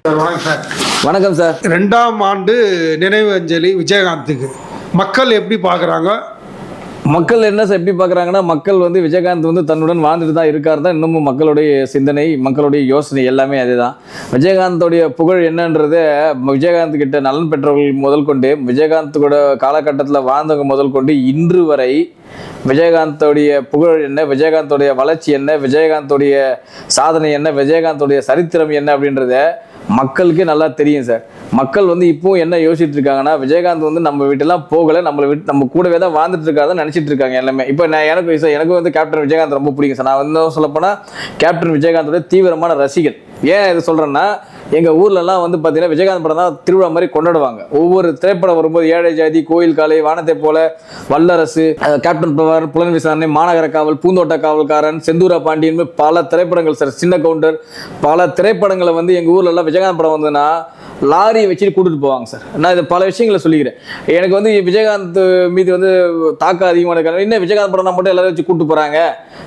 Sir வணக்கம் sir. வணக்கம் sir. 2ஆம் ஆண்டு நினைவு அஞ்சலி விஜயகாந்துக்கு மக்கள் எப்படி பார்க்குறாங்க? மக்கள் என்ன சார் எப்படி பார்க்குறாங்கன்னா, மக்கள் வந்து விஜயகாந்த் வந்து தன்னுடன் வாழ்ந்துட்டு தான் இருக்கார் தான் இன்னமும் மக்களுடைய சிந்தனை, மக்களுடைய யோசனை எல்லாமே அதுதான். விஜயகாந்தோடைய புகழ் என்னன்றதை விஜயகாந்த் கிட்ட நலன் பெற்றவர்கள் முதல் கொண்டு, விஜயகாந்தோட காலகட்டத்தில் வாழ்ந்தவங்க முதல் கொண்டு இன்று வரை விஜயகாந்தோடைய புகழ் என்ன, விஜயகாந்தோடைய வளர்ச்சி என்ன, விஜயகாந்தோடைய சாதனை என்ன, விஜயகாந்தோடைய சரித்திரம் என்ன அப்படின்றத மக்களுக்கு நல்லா தெரியும் சார். மக்கள் வந்து இப்போ என்ன யோசிச்சுட்டு இருக்காங்கன்னா, விஜயகாந்த் வந்து நம்ம வீட்டெல்லாம் போகலை, நம்மளை விட்டு நம்ம கூடவே தான் வாழ்ந்துட்டு இருக்காருன்னு நினச்சிட்டு இருக்காங்க எல்லாமே. இப்போ நான் எனக்கு வந்து கேப்டன் விஜயகாந்த் ரொம்ப பிடிக்கும் சார். நான் வந்து சொல்லப்போனால் கேப்டன் விஜயகாந்தோட தீவிரமான ரசிகன். ஏன் இது சொல்கிறேன்னா, எங்கள் ஊர்லலாம் வந்து பார்த்தீங்கன்னா விஜயகாந்த் படம் தான் திருவிழா மாதிரி கொண்டாடுவாங்க. ஒவ்வொரு திரைப்படம் வரும்போது ஏழை ஜாதி, கோயில் காலை, வானத்தை போல, வல்லரசு, கேப்டன் பவர், புலன் விசாரணை, மாநகர காவல், பூந்தோட்ட காவல்காரன், செந்தூரா பாண்டியன், பல திரைப்படங்கள் சார், சின்ன கவுண்டர், பல திரைப்படங்களை வந்து எங்கள் ஊர்லலாம் விஜயகாந்த் படம் வந்ததுன்னா லாரியை வச்சுட்டு கூட்டிட்டு போவாங்க சார். நான் இது பல விஷயங்களை சொல்லிக்கிறேன். எனக்கு வந்து விஜயகாந்த் மீது வந்து தாக்கம் அதிகமான காரணம் இன்னும் விஜயகாந்த் படம் மட்டும் எல்லாரும் வச்சு கூப்பிட்டு போகிறாங்க.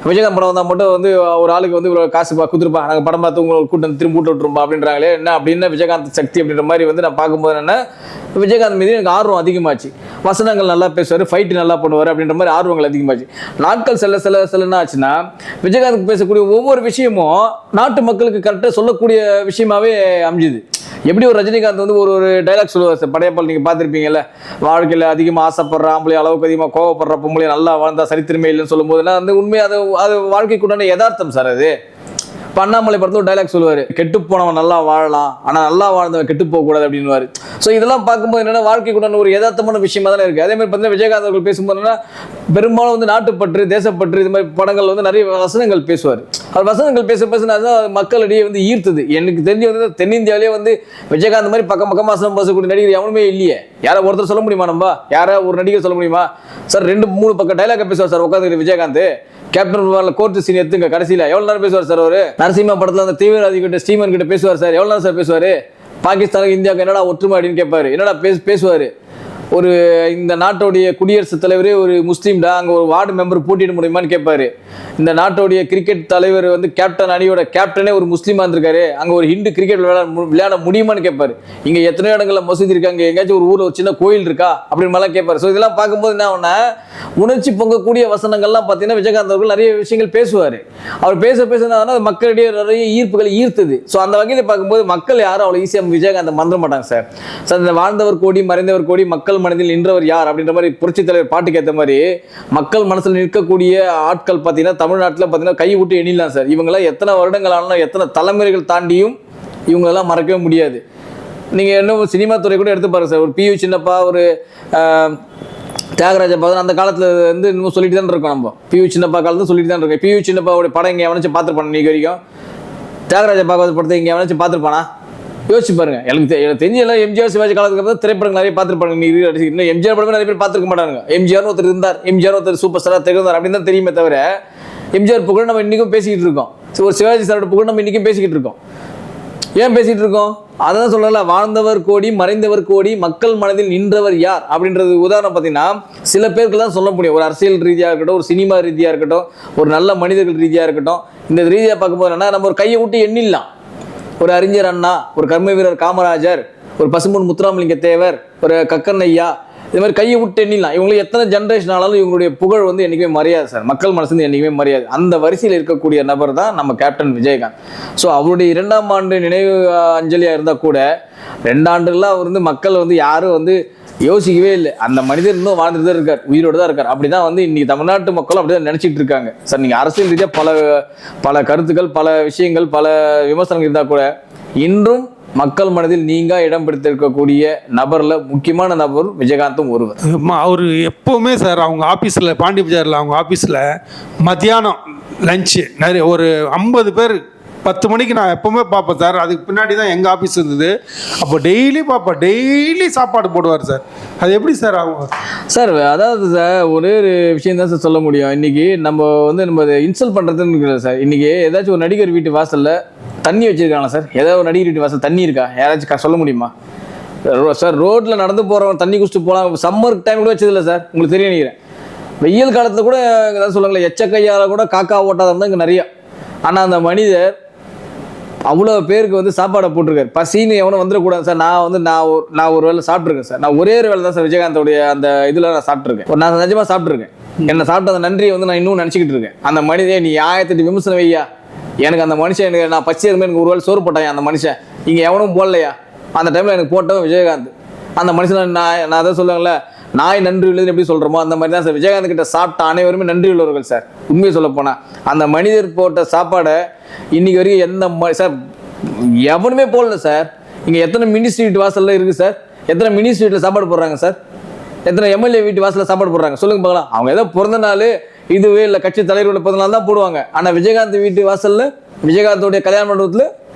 விஜயகாந்த் படம் வந்தால் மட்டும் வந்து ஒரு ஆளுக்கு வந்து காசு கொடுத்துருப்பாங்க, நாங்கள் படம் பார்த்து உங்களுக்கு கூட்டம் திரும்ப கூட்டு விட்டுருப்போம் அப்படின்றாங்களே என்ன அப்படின்னு விஜயகாந்த் சக்தி அப்படின்ற மாதிரி வந்து நான் பார்க்கும்போது என்ன, விஜயகாந்த் மீது எனக்கு ஆர்வம் அதிகமாச்சு. வசனங்கள் நல்லா பேசுவார், ஃபைட்டு நல்லா பண்ணுவார் அப்படின்ற மாதிரி ஆர்வங்கள் அதிகமாச்சு. நாட்கள் செல்ல ஆச்சுன்னா விஜயகாந்த் பேசக்கூடிய ஒவ்வொரு விஷயமும் நாட்டு மக்களுக்கு கரெக்டாக சொல்லக்கூடிய விஷயமாவே அமைஞ்சுது. எப்படி ஒரு ரஜினிகாந்த் வந்து ஒரு டைலாக் சொல்லுவார் சார், படையப்பால் நீங்கள் பார்த்துருப்பீங்கல்ல, வாழ்க்கையில் அதிகமாக ஆசைப்படுற ஆம்பளை அளவுக்கு அதிகமாக கோவப்படுற பொம்பளை நல்லா வாழ்ந்தா சரித்திரமே இல்லைன்னு சொல்லும் போதுனா வந்து உண்மையாக அது வாழ்க்கைக்குண்டான யதார்த்தம் சார். அது இப்போ அண்ணாமலை படத்தில் ஒரு டைலாக் சொல்லுவார், கெட்டு போனவன் நல்லா வாழலாம் ஆனால் நல்லா வாழ்ந்தவன் கெட்டு போகக்கூடாது அப்படின்னுவார். ஸோ இதெல்லாம் பார்க்கும்போது என்னென்னா வாழ்க்கைக்குண்டான ஒரு யதார்த்தமான விஷயமா தானே இருக்குது. அதே மாதிரி பார்த்தீங்கன்னா விஜயகாந்த் அவர்கள் பேசும்போதுன்னா பெரும்பாலும் வந்து நாட்டுப்பற்று, தேசப்பற்று, இது மாதிரி படங்கள் வந்து நிறைய வசனங்கள் பேசுவார். அவர் வசனங்கள் பேசினா மக்களிடையே வந்து ஈர்த்தது. எனக்கு தெரிஞ்சு வந்து தென்னிந்தியாவிலேயே வந்து விஜயகாந்த் மாதிரி பக்கம் வசனம் பேசக்கூடிய நடிகர் எவனுமே இல்லையே. யாரோ ஒருத்தர் சொல்ல முடியுமா? நம்ம யாரோ ஒரு நடிகர் சொல்ல முடியுமா சார்? 2-3 பக்கம் டைலாக் பேசுவார் சார் உட்காந்து விஜயகாந்த். கேப்டன் கோர்ட் சீன் எடுத்துங்க, கடைசியில் எவ்வளோ நேரம் பேசுவார் சார். அவர் நரசிம்மா படத்தில் அந்த தீவிரவாதி கிட்ட ஸ்டீமன் கிட்ட பேசுவார் சார். எவ்வளோ நேரம் சார் பேசுவார்? பாகிஸ்தானுக்கு இந்தியாவுக்கு என்னடா ஒற்றுமை அப்படின்னு கேட்பாரு. என்னடா பேசுவார். ஒரு இந்த நாட்டோடைய குடியரசுத் தலைவரே ஒரு முஸ்லீம்டா, அங்கே ஒரு வார்டு மெம்பர் போட்டியிட முடியுமான்னு கேட்பாரு. இந்த நாட்டோடைய கிரிக்கெட் தலைவர் வந்து கேப்டன் அணியோட கேப்டனே ஒரு முஸ்லீமா இருந்திருக்காரு, அங்கே ஒரு ஹிந்து கிரிக்கெட் விளையாட முடியுமான்னு கேட்பாரு. இங்கே எத்தனையோ இடங்களில் மசூதி இருக்காங்க, எங்கேயாச்சும் ஒரு ஊரில் ஒரு சின்ன கோயில் இருக்கா அப்படின்னு மாதிரிலாம் கேட்பாரு. ஸோ இதெல்லாம் பார்க்கும்போது என்ன ஆகுனா, உணர்ச்சி பொங்கக்கூடிய வசனங்கள்லாம் பார்த்தீங்கன்னா விஜயகாந்த் அவர்கள் நிறைய விஷயங்கள் பேசுவார். அவர் பேசுனா மக்களிடையே நிறைய ஈர்ப்புகளை ஈர்த்தது. ஸோ அந்த வகையில் பார்க்கும்போது மக்கள் யாரும் அவ்வளோ ஈஸியாக விஜயகாந்த் மறந்துட மாட்டாங்க சார். சார் இந்த வாழ்ந்தவர் கோடி மறைந்தவர் கோடி, மக்கள் மனதில் நின்றவர் யார் அப்படின்ற மாதிரி புரட்சி தலைவர் பாட்டுக்கு ஏற்ற மாதிரி மக்கள் மனசில் நிற்கக்கூடிய ஆட்கள் பார்த்தீங்கன்னா தமிழ்நாட்டில் பார்த்தீங்கன்னா கை விட்டு எண்ணிடலாம் சார். இவங்கெல்லாம் எத்தனை வருடங்கள் ஆனாலும் எத்தனை தலைமுறைகள் தாண்டியும் இவங்களெல்லாம் மறக்கவே முடியாது. நீங்கள் இன்னும் சினிமா துறை கூட எடுத்து பாருங்க சார். ஒரு பி.யு. சின்னப்பா, ஒரு தியாகராஜ பகதன் அந்த காலத்தில் வந்து இன்னும் சொல்லிட்டு தான் இருக்கோம். நம்ம பி.யு. சின்னப்பா காலத்தில் சொல்லிட்டு தான் இருக்கோம். பி.யு. சின்னப்பாவோட படம் இங்கே எவனாச்சும் பார்த்துருப்பான இன்னைக்கு வரைக்கும்? தியாகராஜ பகவத் படத்தை இங்கே எவனாச்சும் பார்த்துருப்பானா? யோசிச்சு பாருங்க. எனக்கு தெரிஞ்ச எல்லாம் எம்ஜிஆர் சிவாஜி காலத்துக்கு அப்புறம் திரைப்படங்கள் நிறைய பார்த்துருப்பாங்க. இன்னும் எம்ஜிஆர் படமே நிறைய பேர் பார்த்துருக்க மாட்டாங்க. எம்ஜிஆர் ஒருத்தர் இருந்தார், எம்ஜிஆர் ஒருத்தர் சூப்பர் ஸ்டாராக திகழ்ந்தார் அப்படின்னு தான் தெரியுமே தவிர எம்ஜிஆர் புகழ் நம்ம இன்னைக்கும் பேசிக்கிட்டு இருக்கோம். ஒரு சிவாஜி சாரோட புகழ் நம்ம இன்னைக்கும் பேசிக்கிட்டு இருக்கோம். ஏன் பேசிட்டு இருக்கோம்? அதான் சொல்லல, வாழ்ந்தவர் கோடி மறைந்தவர் கோடி, மக்கள் மனதில் நின்றவர் யார் அப்படின்றது உதாரணம் பார்த்தீங்கன்னா சில பேருக்கு தான் சொல்ல முடியும். ஒரு அரசியல் ரீதியாக இருக்கட்டும், ஒரு சினிமா ரீதியாக இருக்கட்டும், ஒரு நல்ல மனிதர்கள் ரீதியாக இருக்கட்டும், இந்த ரீதியாக பார்க்கும்போது என்னன்னா நம்ம ஒரு கையை விட்டு எண்ணிடலாம். ஒரு அறிஞர் அண்ணா, ஒரு கர்ம வீரர் காமராஜர், ஒரு பசும்பொன் முத்துராமலிங்க தேவர், ஒரு கக்கன் ஐயா, இது மாதிரி கையை விட்டு எண்ணிடலாம். இவங்களுக்கு எத்தனை ஜென்ரேஷன் ஆனாலும் இவங்களுடைய புகழ் வந்து என்றைக்குமே மறையாது சார். மக்கள் மனசு என்றைக்குமே மறையாது. அந்த வரிசையில் இருக்கக்கூடிய நபர் தான் நம்ம கேப்டன் விஜயகாந்த். ஸோ அவருடைய 2ஆம் ஆண்டு நினைவு அஞ்சலியாக இருந்தால் கூட 2 ஆண்டுகளாக அவர் வந்து மக்கள் வந்து யாரும் வந்து யோசிக்கவே இல்லை. அந்த மனிதர் இன்னும் வாழ்ந்துட்டு தான் இருக்கார், உயிரோடு தான் இருக்கார். அப்படி தான் வந்து இன்னைக்கு தமிழ்நாட்டு மக்களும் அப்படி தான் நினச்சிட்டு இருக்காங்க சார். நீங்கள் அரசியல் ரீதியாக பல கருத்துக்கள், பல விஷயங்கள், பல விமர்சனங்கள் இருந்தால் கூட இன்றும் மக்கள் மனதில் நீங்க இடம் பிடித்திருக்கக்கூடிய நபர்ல முக்கியமான நபர் விஜயகாந்தும் ஒருவர். அவர் எப்போவுமே சார் அவங்க ஆஃபீஸில், பாண்டி பஜாரில் அவங்க ஆஃபீஸில் மத்தியானம் லஞ்சு நிறைய ஒரு 50 பேர் 10 மணிக்கு நான் எப்போவுமே பார்ப்பேன் சார். அதுக்கு பின்னாடி தான் எங்கள் ஆஃபீஸ் இருந்தது. அப்போ டெய்லி பார்ப்பேன், டெய்லி சாப்பாடு போடுவார் சார். அது எப்படி சார் ஆகும் சார்? அதாவது சார் ஒரே ஒரு விஷயம் தான் சார் சொல்ல முடியும். இன்னைக்கு நம்ம வந்து நம்ம இன்சல்ட் பண்ணுறதுன்னு இருக்கிறது சார். இன்னைக்கு ஏதாச்சும் ஒரு நடிகர் வீட்டு வாசலில் தண்ணி வச்சிருக்காங்களா சார்? ஏதாவது ஒரு நடிகர் வீட்டு வாசல் தண்ணி இருக்கா? யாராச்சும் சொல்ல முடியுமா சார்? ரோட்டில் நடந்து போகிறவங்க தண்ணி குடிச்சிட்டு போகலாம். சம்மர் டைம் கூட வச்சதில்லை சார், உங்களுக்கு தெரிய நினைக்கிறேன். வெயில் காலத்தில் கூட ஏதாவது சொல்லுங்களேன், எச்ச கையால் கூட காக்கா ஓட்டாத இருந்தால் இங்கே நிறையா. ஆனால் அந்த மனிதர் அவ்வளோ பேருக்கு வந்து சாப்பாடை போட்டிருக்காரு. பசின்னு எவனும் வந்துடக்கூடாது சார். நான் ஒரு வேளை சாப்பிட்ருக்கேன் சார். நான் ஒரே ஒரு வேளை தான் சார் விஜயகாந்தோடைய அந்த இதில் நான் சாப்பிட்ருக்கேன். நான் நிஜமாக சாப்பிட்ருக்கேன். என்னை சாப்பிட்ட அந்த நன்றியை வந்து நான் இன்னும் நினச்சிக்கிட்டு இருக்கேன். அந்த மனிதன் நீ 1008 விமர்சனம் வையா, எனக்கு அந்த மனுஷன் எனக்கு நான் பச்சை இருமே எனக்கு ஒரு வேளை சோறு போட்டான் அந்த மனுஷன், இங்கே எவனும் போடலையா, அந்த டைமில் எனக்கு போட்டவன் விஜயகாந்த். அந்த மனுஷன் நான் அதை சொல்லுவாங்கல்ல, நாய் நன்றி உள்ளதுன்னு எப்படி சொல்கிறோமோ அந்த மாதிரி தான் சார் விஜயகாந்த் கிட்ட சாப்பிட்ட அனைவருமே நன்றி உள்ளவர்கள் சார். உண்மையை சொல்ல போனால் அந்த மனிதர் போட்ட சாப்பாடை இன்னைக்கு வரைக்கும் சார் எவனுமே போடல சார். இங்கே எத்தனை மினி ஸ்ட்ரீட் வாசலில் இருக்குது சார், எத்தனை மினி ஸ்ட்ரீட்டில் சாப்பாடு போடுறாங்க சார், எத்தனை எம்எல்ஏ வீட்டு வாசலில் சாப்பாடு போடுறாங்க சொல்லுங்க பார்க்கலாம். அவங்க ஏதோ பிறந்த நாள் இதுவே இல்லை கட்சி தலைவரோட பிறந்த நாள் தான் போடுவாங்க. ஆனால் விஜயகாந்த் வீட்டு வாசலில் விஜயகாந்தோடைய கல்யாண மண்டபத்தில்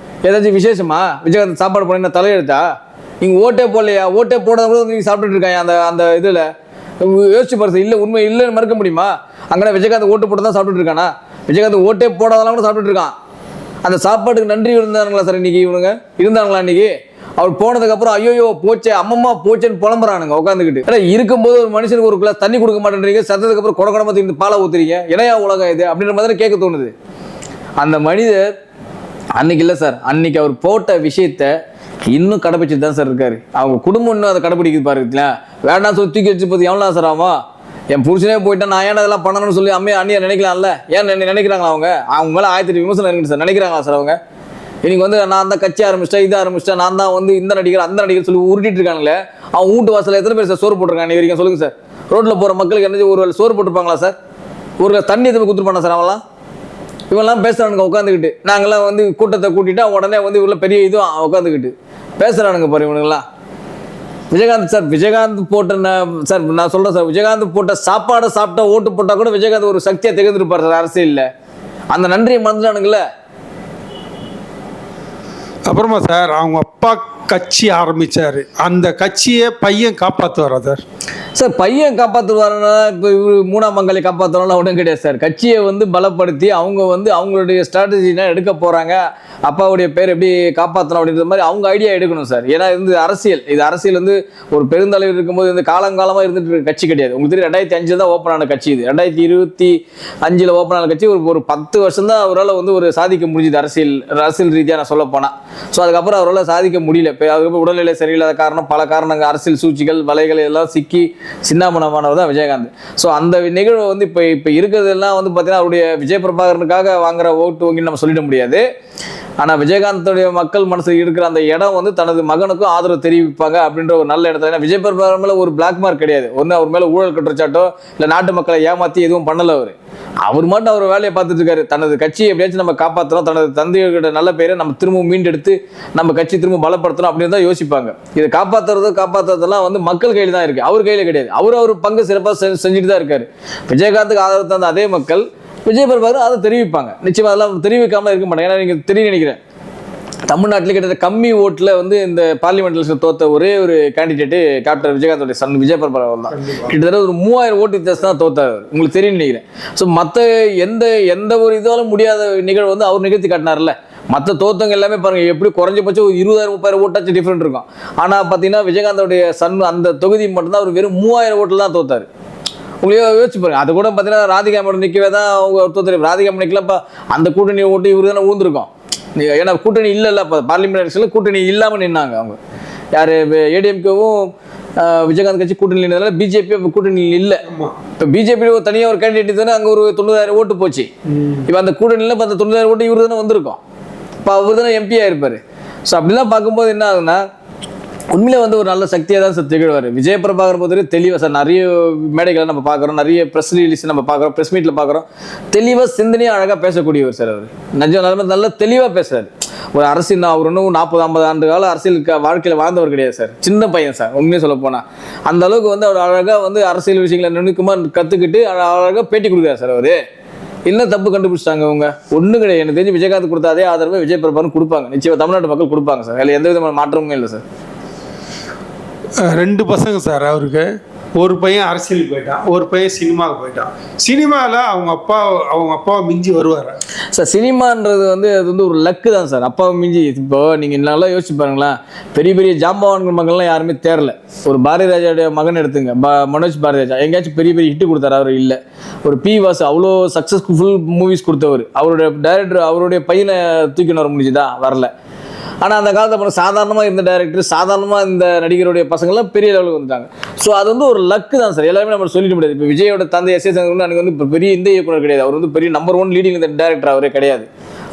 ஏதாச்சும் விசேஷமா விஜயகாந்த் சாப்பாடு போனீங்கன்னா தலையெழுத்தா? நீங்கள் ஓட்டே போடலையா, ஓட்டே போடாத கூட நீங்கள் சாப்பிட்டுட்டு இருக்காங்க அந்த அந்த இதில் யோசிச்சு பாரு. இல்லை உண்மை இல்லைன்னு மறுக்க முடியுமா? அங்கே விஜயகாந்த் ஓட்டு போட்டு தான் சாப்பிட்டுட்டு இருக்கானா? விஜயகாந்த் ஓட்டே போடாதெல்லாம் கூட சாப்பிட்டுட்டு இருக்கான். அந்த சாப்பாட்டுக்கு நன்றி இருந்தானுங்களா சார் இன்னைக்கு இவனுங்க? இருந்தாங்களா இன்னைக்கு? அவர் போனதுக்கப்புறம் ஐயோ போச்சே அம்மம்மா போச்சேன்னு புலம்புறானுங்க உட்காந்துக்கிட்டு. ஏன்னா இருக்கும்போது ஒரு மனுஷனுக்கு ஒரு கிளாஸ் தண்ணி கொடுக்க மாட்டேன்றீங்க, சத்ததுக்கு அப்புறம் கொடக்கடமா தீர்ந்து பாலை ஊத்துறீங்க, என்னையா உலகம் இது அப்படின்ற மாதிரி கேட்க தோணுது. அந்த மனிதர் அன்னைக்கு இல்லை சார், அன்னைக்கு அவர் போட்ட விஷயத்த இன்னும் கடைப்பிடிச்சிட்டு தான் சார் இருக்காரு. அவங்க குடும்பம் இன்னும் அதை கடைப்பிடிக்குது பாருங்களா. வேண்டாம் சொல்லி தூக்கி வச்சு போது எவ்வளோ சார் ஆமா, என் புருஷனே போயிட்டா நான் ஏன் அதெல்லாம் பண்ணணும்னு சொல்லி அண்ணியா நினைக்கலாம்ல. ஏன் நினைக்கிறாங்களா அவங்க மேலே 1008 விமர்சனம் இருக்குன்னு சார் நினைக்கிறாங்களா சார் அவங்க? இன்னைக்கு வந்து நான் தான் கட்சி ஆரம்பிச்சிட்டேன், இதை ஆரம்பிச்சிட்டேன், நான் தான் வந்து இந்த நடிகர் அந்த நடிகர் சொல்லி உருட்டிட்டு இருக்காங்களே. அவன் வீட்டு வாசலில் எத்தனை பேர் சார் சோறு போட்டிருக்காங்க வரைக்கும் சொல்லுங்க சார்? ரோட்டில் போகிற மக்களுக்கு என்ன ஒரு வேளை சோறு போட்டிருப்பாங்களா சார்? ஒரு தண்ணி எதுவும் கொடுத்துருப்பானா சார்? அவங்களாம் இவெல்லாம் பேசுகிறானுங்க உட்காந்துக்கிட்டு. நாங்கள்லாம் வந்து கூட்டத்தை கூட்டிட்டு உடனே வந்து இவ்வளோ பெரிய இதுவும் உட்காந்துக்கிட்டு பேசுகிறானுங்க பாரு இவனுங்களாம். விஜயகாந்த் சார், விஜயகாந்த் போட்ட சார் நான் சொல்கிறேன் சார், விஜயகாந்த் போட்ட சாப்பாடை சாப்பிட்டா ஓட்டு போட்டால் கூட விஜயகாந்த் ஒரு சக்தியாக திகழ்ந்துருப்பார் சார் அரசியலில். அந்த நன்றியை மறந்துட்டானுங்களே. அப்புறமா சார் அவங்க அப்பா கட்சி ஆரம்பிச்சாரு, அந்த கட்சியை பையன் காப்பாற்றுவாரா சார்? சார் பையன் காப்பாற்றுவாருன்னா இப்போ இவர் மூணாம் பங்காளி காப்பாற்றணும்லாம் ஒன்றும் கிடையாது சார். கட்சியை வந்து பலப்படுத்தி அவங்க வந்து அவங்களுடைய ஸ்ட்ராட்டஜினா எடுக்க போகிறாங்க, அப்பாவுடைய பேர் எப்படி காப்பாற்றணும் அப்படின்ற மாதிரி அவங்க ஐடியா எடுக்கணும் சார். ஏன்னா இது அரசியல் வந்து ஒரு பெருந்தலைவர் இருக்கும்போது இந்த காலங்காலமாக இருந்துட்டு இருக்க கட்சி கிடையாது. உங்களுக்கு தெரியும் 2005 தான் ஓப்பன் ஆன கட்சி இது. 2025 ஓப்பன் ஆன கட்சி. ஒரு 10 வருஷம் தான் அவரால் வந்து ஒரு சாதிக்க முடிஞ்சுது அரசியல் ரீதியாக நான் சொல்ல போனால். ஸோ அதுக்கப்புறம் அவரால் சாதிக்க முடியல. அதுக்கப்புறம் உடல்நிலை சரியில்லாத காரணம், பல காரணங்கள், அரசியல் சூழ்ச்சிகள், வலைகள் எல்லாம் சிக்கி சின்னாமனமானவர் தான் விஜயகாந்த். ஸோ அந்த நிகழ்வு வந்து இப்போ இருக்கிறதெல்லாம் வந்து பார்த்தீங்கன்னா அவருடைய விஜய் பிரபாகரனுக்காக வாங்குற ஓட்டு வங்கின்னு நம்ம சொல்லிட முடியாது. ஆனால் விஜயகாந்தோடைய மக்கள் மனசு இருக்கிற அந்த இடம் வந்து தனது மகனுக்கும் ஆதரவு தெரிவிப்பாங்க அப்படின்ற ஒரு நல்ல இடத்துல. ஏன்னா விஜய் பிரபாகரன் மேலே ஒரு பிளாக் மார்க் கிடையாது. ஒன்று அவர் மேலே ஊழல் குற்றச்சாட்டோ இல்லை நாட்டு மக்களை ஏமாற்றி எதுவும் பண்ணலை. அவர் மட்டும் அவர் வேலையை பார்த்துட்டு இருக்காரு. தனது கட்சியை எப்படியாச்சும் நம்ம காப்பாற்றணும், தனது தந்தையோட நல்ல பேரை நம்ம திரும்ப மீண்டெடுத்து நம்ம கட்சி திரும்ப பலப்படுத்தணும் அப்படின்னு தான் யோசிப்பாங்க. இதை காப்பாற்றுறதெல்லாம் வந்து மக்கள் கையில் தான் இருக்குது, அவர் கையில் கிடையாது. அவர் பங்கு சிறப்பாக செஞ்சுட்டு தான் இருக்காரு. விஜயகாந்துக்கு ஆதரவு தந்த அதே மக்கள் விஜய் பிரபாகர் அதை தெரிவிப்பாங்க. நிச்சயமாக அதெல்லாம் தெரிவிக்காமல் இருக்க மாட்டாங்க. ஏன்னா நீங்கள் தெரிய நினைக்கிறேன், தமிழ்நாட்டில் கிட்டத்தட்ட கம்மி ஓட்டில் வந்து இந்த பார்லிமெண்ட் எலெக்ஷன் தோத்த ஒரே ஒரு கேண்டிடேட்டு கேப்டன் விஜயகாந்தோடைய சன் விஜய் பிரபாகர் தான். கிட்டத்தட்ட ஒரு 3000 ஓட்டு வித்தியாசம் தான் தோத்தார், உங்களுக்கு தெரியும் நினைக்கிறேன். ஸோ மற்ற எந்த ஒரு இதாலும் முடியாத நிகழ்வு வந்து அவர் நிகழ்த்தி காட்டினார்ல. மற்ற தோத்தவங்க எல்லாமே பாருங்கள் எப்படி குறைஞ்சபட்சம் ஒரு 20,000-30,000 ஓட்டாச்சும் டிஃப்ரெண்ட் இருக்கும். ஆனால் பார்த்தீங்கன்னா விஜயகாந்தோடைய சன் அந்த தொகுதி மட்டும்தான் அவர் வெறும் 3000 ஓட்டில் தான் தோத்தார். உங்களே யோசிச்சு பாருங்க. அது கூட பார்த்தீங்கன்னா ராதிகா மேடம் நிற்கவே தான் அவங்க தோத்தார். ராதிகா மேடம் நிற்கலப்பா, அந்த கூட்டணி ஓட்டு இவர் தானே ஊர்ந்துருக்கோம். ஏன்னா கூட்டணி இல்லைல்ல, இப்போ பார்லிமெண்ட் எலெக்ஷனில் கூட்டணி இல்லாமல் நின்னாங்க அவங்க. யார் ஏடிஎம்கேவும் விஜயகாந்த் கட்சி கூட்டணி நின்றதுனால பிஜேபி கூட்டணி இல்லை. இப்போ பிஜேபி தனியாக ஒரு கேண்டிடேட் தானே அங்கே ஒரு 90,000 ஓட்டு போச்சு. இப்போ அந்த கூட்டணியில் இப்போ அந்த 90,000 ஓட்டு இவர் தானே வந்திருக்கோம். இப்போ அவர் தானே எம்பியாக இருப்பார். ஸோ அப்படிலாம் பார்க்கும்போது என்ன ஆகுதுன்னா உண்மையிலே வந்து ஒரு நல்ல சக்தியாக தான் சார் திகழ்வார். விஜய் பிரபாகர் பொறுத்தவரை தெளிவாக சார் நிறைய மேடைகளை நம்ம பார்க்குறோம், நிறைய ப்ரெஸ் ரிலீஸ் நம்ம பார்க்குறோம், ப்ரெஸ் மீட்டில் பார்க்குறோம். தெளிவாக சிந்தனையாக அழகாக பேசக்கூடியவர் சார். அவர் நல்லா தெளிவாக பேசுகிறார். ஒரு அரசியல் அவர் இன்னும் 40-50 ஆண்டு கால அரசியல் வாழ்க்கையில் வாழ்ந்தவர் கிடையாது சார். சின்ன பையன் சார் உண்மையை சொல்ல போனால். அந்த அளவுக்கு வந்து அவர் அழகாக வந்து அரசியல் விஷயங்களை நுணுக்கமாக கற்றுக்கிட்டு அழகாக பேட்டி கொடுக்குறாரு சார். அவர் என்ன தப்பு கண்டுபிடிச்சிட்டாங்க அவங்க? ஒன்றும் கிடையாது. எனக்கு தெரிஞ்சு விஜயகாந்த் கொடுத்த அதே ஆதரவை விஜய் பிரபாகரன் கொடுப்பாங்க. நிச்சயமாக தமிழ்நாட்டு மக்கள் கொடுப்பாங்க சார். அதில் எந்த விதமான மாற்றமும் இல்லை சார். 2 பசங்க சார் அவருக்கு. ஒரு பையன் அரசியலுக்கு போயிட்டான், ஒரு பையன் சினிமாவுக்கு போயிட்டான். சினிமாவில் அவங்க அப்பாவை மிஞ்சி வருவார் சார். சினிமான்றது வந்து அது வந்து ஒரு லக்கு தான் சார். அப்பாவை மிஞ்சி இப்போ நீங்கள் நல்லா யோசிச்சு பாருங்களேன், பெரிய பெரிய ஜாம்பவான்கள் மகன்லாம் யாருமே தேரல. ஒரு பாரதி ராஜாவுடைய மகன் எடுத்துங்க, மனோஜ் பாரதி ராஜா எங்கேயாச்சும் பெரிய பெரிய ஹிட்டு கொடுத்தாரு? அவர் இல்லை. ஒரு பி வாசு அவ்வளோ சக்ஸஸ்ஃபுல் மூவிஸ் கொடுத்தவர், அவருடைய டைரக்டர் அவருடைய பையனை தூக்கின்னு வர முடிஞ்சுதா? வரல. ஆனால் அந்த காலத்தில் சாதாரணமாக இருந்த டைரக்டர், சாதாரணமாக இந்த நடிகருடைய பசங்கள்லாம் பெரிய லெவலுக்கு வந்துட்டாங்க. ஸோ அது வந்து ஒரு லக்கு தான் சார். எல்லாருமே நம்ம சொல்லிட முடியாது. இப்போ விஜயோட தந்தை எஸ். சங்கர் அன்றைக்கி வந்து இப்போ பெரிய இந்த இயக்குனர் கிடையாது, அவர் வந்து பெரிய நம்பர் 1 லீடிங் இந்த டைரக்டர் அவரே கிடையாது.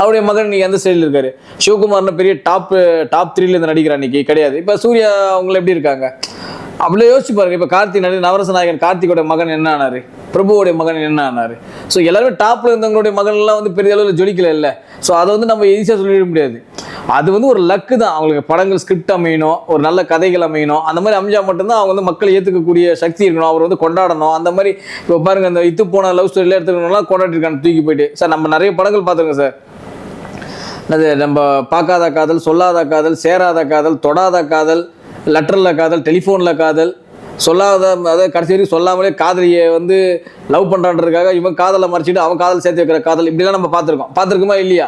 அவருடைய மகன் இன்னைக்கு எந்த ஸ்டைலில் இருக்காரு? சிவகுமார்னு பெரிய டாப் 3ல இந்த நடிகர் அன்றைக்கி கிடையாது. இப்போ சூர்யா அவங்கள எப்படி இருக்காங்க? அவ்வளோ யோசிச்சு பாருங்க. இப்போ கார்த்தி நவரச நாயகன் கார்த்திகோட மகன் என்ன ஆனார்? பிரபுவோடைய மகன் என்ன ஆனார்? ஸோ எல்லாருமே டாப்பில் இருந்தவங்களுடைய மகன்லாம் வந்து பெரிய அளவில் ஜொலிக்கல இல்லை. ஸோ அதை வந்து நம்ம ஈஸியாக சொல்லிட முடியாது. அது வந்து ஒரு லக்கு தான். அவங்களுக்கு படங்கள் ஸ்கிரிப்ட் அமையணும், ஒரு நல்ல கதைகள் அமையணும். அந்த மாதிரி அமைஞ்சா மட்டும்தான் அவங்க வந்து மக்களை ஏற்றுக்கக்கூடிய சக்தி இருக்கணும், அவர் வந்து கொண்டாடணும். அந்த மாதிரி இப்போ பாருங்கள், அந்த இது போன லவ் ஸ்டோரியில் எடுத்துக்கணும்லாம் கொண்டாடிருக்காங்க தூக்கி போயிட்டு. சார் நம்ம நிறைய படங்கள் பார்த்துருக்கோம் சார். அது நம்ம பார்க்காத காதல், சொல்லாத காதல், சேராத காதல், தொடாத காதல், லெட்டரில் காதல், டெலிஃபோனில் காதல், சொல்லாத அதாவது கடைசி வரைக்கும் சொல்லாமலே காதலியை வந்து லவ் பண்ணுறான்றதுக்காக இவன் காதலை மறைச்சிட்டு அவன் காதல் சேர்த்து வைக்கிற காதல், இப்படிலாம் நம்ம பார்த்துருக்குமா இல்லையா?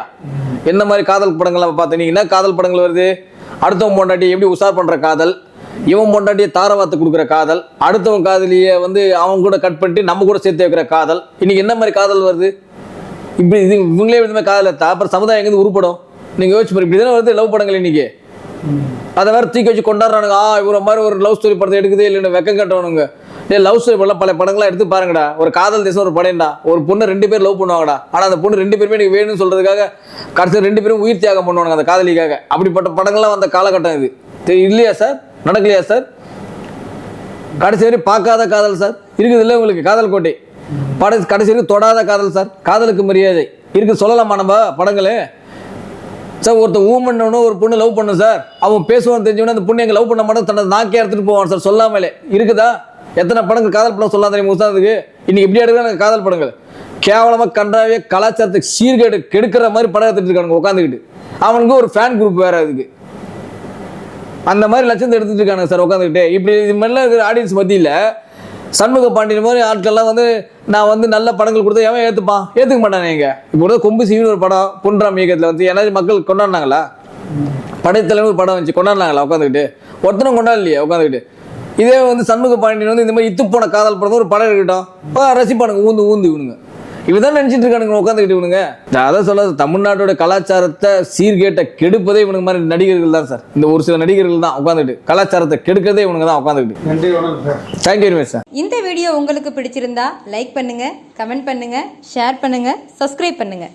என்ன மாதிரி காதல் படங்கள் நம்ம பார்த்தோம்? நீங்கள் என்ன காதல் படங்கள் வருது? அடுத்தவன் பொண்டாட்டி எப்படி உஷார் பண்ணுற காதல், இவன் பொண்டாட்டியை தாரவாத்து கொடுக்குற காதல், அடுத்தவன் காதலியை வந்து அவன் கூட கட் பண்ணிட்டு நம்ம கூட சேர்த்து வைக்கிற காதல். இன்றைக்கி என்ன மாதிரி காதல் வருது? இப்படி இது இவங்களே இந்த மாதிரி காதல் எடுத்தா அப்புறம் சமுதாயம் எங்கேருந்து உருப்படும்? நீங்கள் யோசிச்சு பாருங்க. இப்படி தானே வருது லவ் படங்கள் இன்றைக்கி. அதை வேறு தூக்கி வச்சு கொண்டாடுறானுங்க. இவர மாதிரி ஒரு லவ் ஸ்டோரி படத்தை எடுக்குதே இல்லைன்னு வெக்கம் கட்டணுங்க. லவ் ஸ்டோரி படம் பல படங்கள்லாம் எடுத்து பாருங்கடா. ஒரு காதல் தேசம் ஒரு படம்டா, ஒரு பொண்ணு 2 பேர் லவ் பண்ணுவாங்கடா. ஆனால் அந்த பொண்ணு 2 பேருமே எனக்கு வேணும்னு சொல்றதுக்காக கடைசி 2 பேரும் உயிர் தியாகம் பண்ணுவாங்க அந்த காதலிக்காக. அப்படிப்பட்ட படங்கள்லாம் வந்த காலகட்டம் இது. இல்லையா சார்? நடக்கலையா சார்? கடைசி வரைக்கும் பார்க்காத காதல் சார் இருக்குது இல்லை உங்களுக்கு? காதல் கோட்டை கடைசி வரைக்கும் தொடாத காதல் சார். காதலுக்கு மரியாதை இருக்குது சொல்லலாமா நம்ம படங்களே சார்? ஒருத்தர் ஊமன்னு ஒரு பொண்ணு லவ் பண்ணு சார், அவன் பேசுவான்னு தெரிஞ்சவொன்னே அந்த பொண்ணு எங்க லவ் பண்ண மாட்டோம் தன்னது நாக்கே எடுத்துட்டு போவான் சார் சொல்லாமலே. இருக்குதா? எத்தனை படங்கள் காதல் படம் சொல்லலாம் தெரியுமா உஸ்தாதுக்கு? இன்னைக்கு இப்படி எடுக்கிறாங்க காதல் படங்கள். கேவலமாக கண்டாவே கலாச்சாரத்துக்கு சீர்கேடு கெடுக்கிற மாதிரி படம் எடுத்துட்டு இருக்கானுங்க உட்காந்துக்கிட்டு. அவனுக்கு ஒரு ஃபேன் குரூப் வேற அதுக்கு. அந்த மாதிரி லட்சத்தை எடுத்துட்டு இருக்கானுங்க சார் உட்காந்துக்கிட்டு. இப்படி இது மாதிரிலாம் இருக்கிற ஆடியன்ஸ் மத்தியில் சண்முக பாண்டியன் மாதிரி ஆட்கள்லாம் வந்து நான் வந்து நல்ல படங்கள் கொடுத்தா எவன் ஏற்றுப்பான்? ஏற்றுக்க மாட்டானே. எங்க இப்போ கூட கொம்பு சீவின்னு ஒரு படம் பொன்ராம் இயக்கத்தில் வந்து ஏன்னாச்சும் மக்கள் கொண்டாடினாங்களா? படைத்தலைவர் படம் வச்சு கொண்டாடினாங்களா உட்காந்துக்கிட்டு? ஒருத்தனும் கொண்டாடலையே உட்காந்துக்கிட்டு. இதே வந்து சண்முக பாண்டியன் வந்து இந்த மாதிரி இத்து போன காதல் படம் ஒரு படம் இருக்கட்டும் ரசிப்பானுங்க ஊந்து இவனுங்க. இவதான் நினைச்சிட்டு இருக்கானுங்க உட்காந்துக்கிட்டு இவனுங்க. அதான் சொல்லாது, தமிழ்நாட்டோட கலாச்சாரத்தை சீர்கேட்டை கெடுப்பதே இவனுக்கு மாதிரி நடிகர்கள் தான் சார். இந்த ஒரு சில நடிகர்கள் தான் உட்காந்துட்டு கலாச்சாரத்தை கெடுக்கிறதே இவனுங்க தான் உட்காந்துக்கிட்டு. நன்றி, வணக்கம் sir. Thank you very much sir. இந்த வீடியோ உங்களுக்கு பிடிச்சிருந்தா லைக் பண்ணுங்க, கமெண்ட் பண்ணுங்க, ஷேர் பண்ணுங்க, சப்ஸ்கிரைப் பண்ணுங்க.